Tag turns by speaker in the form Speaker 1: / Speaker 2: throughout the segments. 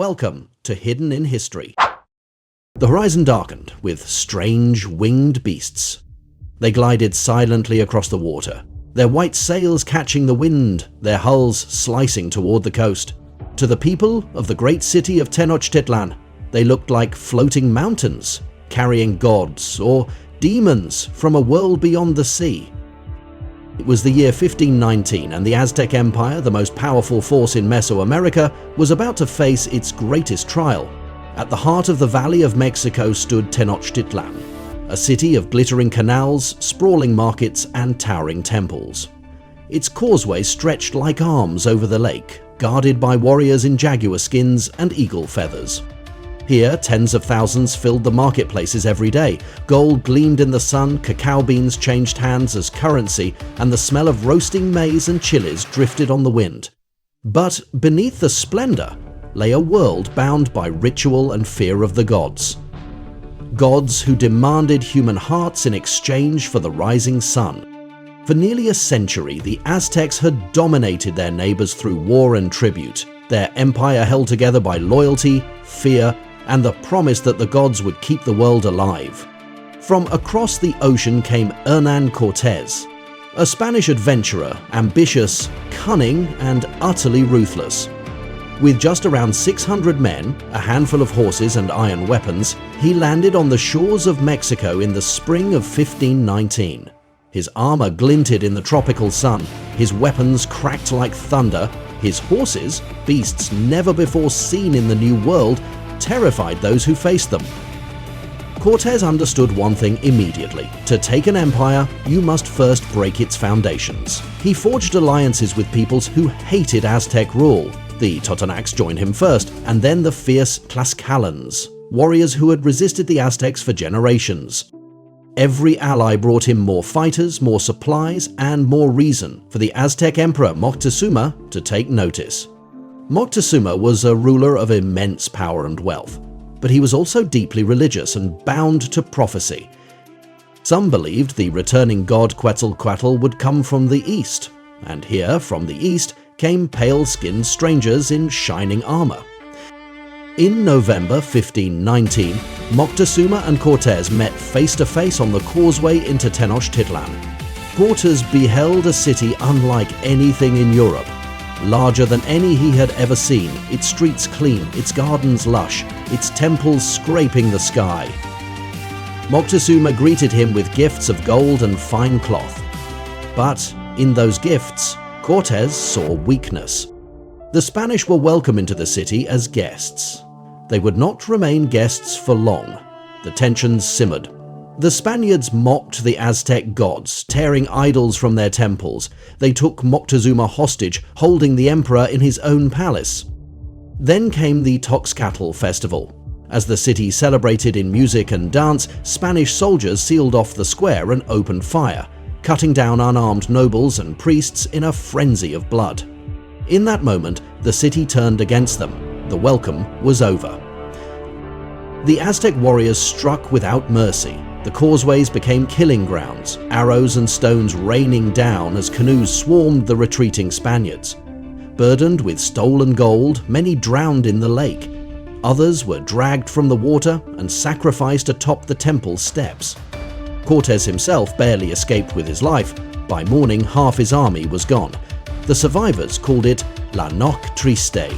Speaker 1: Welcome to Hidden in History. The horizon darkened with strange winged beasts. They glided silently across the water, their white sails catching the wind, their hulls slicing toward the coast. To the people of the great city of Tenochtitlan, they looked like floating mountains, carrying gods or demons from a world beyond the sea. It was the year 1519, and the Aztec Empire, the most powerful force in Mesoamerica, was about to face its greatest trial. At the heart of the Valley of Mexico stood Tenochtitlan, a city of glittering canals, sprawling markets, and towering temples. Its causeway stretched like arms over the lake, guarded by warriors in jaguar skins and eagle feathers. Here, tens of thousands filled the marketplaces every day. Gold gleamed in the sun, cacao beans changed hands as currency, and the smell of roasting maize and chilies drifted on the wind. But beneath the splendor lay a world bound by ritual and fear of the gods. Gods who demanded human hearts in exchange for the rising sun. For nearly a century, the Aztecs had dominated their neighbors through war and tribute, their empire held together by loyalty, fear, and the promise that the gods would keep the world alive. From across the ocean came Hernán Cortés, a Spanish adventurer, ambitious, cunning, and utterly ruthless. With just around 600 men, a handful of horses, and iron weapons, he landed on the shores of Mexico in the spring of 1519. His armor glinted in the tropical sun, his weapons cracked like thunder, his horses, beasts never before seen in the New World, terrified those who faced them. Cortés understood one thing immediately. To take an empire, you must first break its foundations. He forged alliances with peoples who hated Aztec rule. The Totonacs joined him first, and then the fierce Tlaxcalans, warriors who had resisted the Aztecs for generations. Every ally brought him more fighters, more supplies, and more reason for the Aztec Emperor Moctezuma to take notice. Moctezuma was a ruler of immense power and wealth, but he was also deeply religious and bound to prophecy. Some believed the returning god Quetzalcoatl would come from the east, and here, from the east, came pale-skinned strangers in shining armor. In November 1519, Moctezuma and Cortés met face-to-face on the causeway into Tenochtitlan. Cortés beheld a city unlike anything in Europe. Larger than any he had ever seen, its streets clean, its gardens lush, its temples scraping the sky. Moctezuma greeted him with gifts of gold and fine cloth. But in those gifts, Cortés saw weakness. The Spanish were welcome into the city as guests. They would not remain guests for long. The tensions simmered. The Spaniards mocked the Aztec gods, tearing idols from their temples. They took Moctezuma hostage, holding the emperor in his own palace. Then came the Toxcatl festival. As the city celebrated in music and dance, Spanish soldiers sealed off the square and opened fire, cutting down unarmed nobles and priests in a frenzy of blood. In that moment, the city turned against them. The welcome was over. The Aztec warriors struck without mercy. The causeways became killing grounds, arrows and stones raining down as canoes swarmed the retreating Spaniards. Burdened with stolen gold, many drowned in the lake. Others were dragged from the water and sacrificed atop the temple steps. Cortés himself barely escaped with his life. By morning, half his army was gone. The survivors called it La Noche Triste,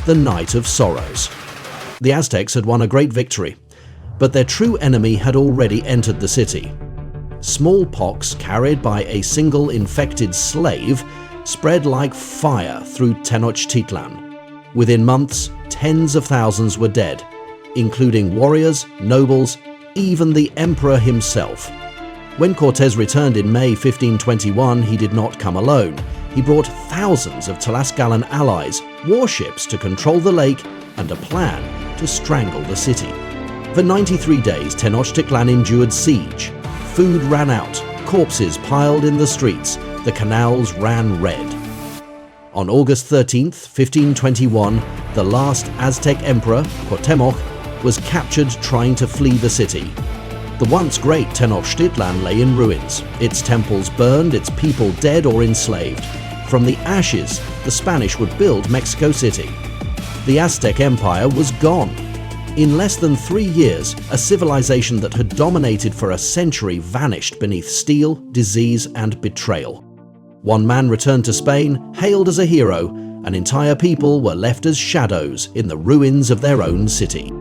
Speaker 1: the Night of Sorrows. The Aztecs had won a great victory, but their true enemy had already entered the city. Smallpox, carried by a single infected slave, spread like fire through Tenochtitlan. Within months, tens of thousands were dead, including warriors, nobles, even the emperor himself. When Cortés returned in May 1521, he did not come alone. He brought thousands of Tlaxcalan allies, warships to control the lake, and a plan to strangle the city. For 93 days, Tenochtitlan endured siege. Food ran out, corpses piled in the streets, the canals ran red. On August 13th, 1521, the last Aztec emperor, Cuauhtémoc, was captured trying to flee the city. The once great Tenochtitlan lay in ruins, its temples burned, its people dead or enslaved. From the ashes, the Spanish would build Mexico City. The Aztec Empire was gone. In less than 3 years, a civilization that had dominated for a century vanished beneath steel, disease, and betrayal. One man returned to Spain, hailed as a hero, and entire people were left as shadows in the ruins of their own city.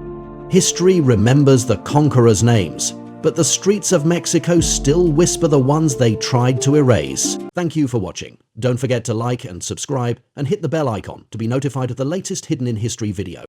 Speaker 1: History remembers the conquerors' names, but the streets of Mexico still whisper the ones they tried to erase. Thank you for watching. Don't forget to like and subscribe and hit the bell icon to be notified of the latest Hidden in History video.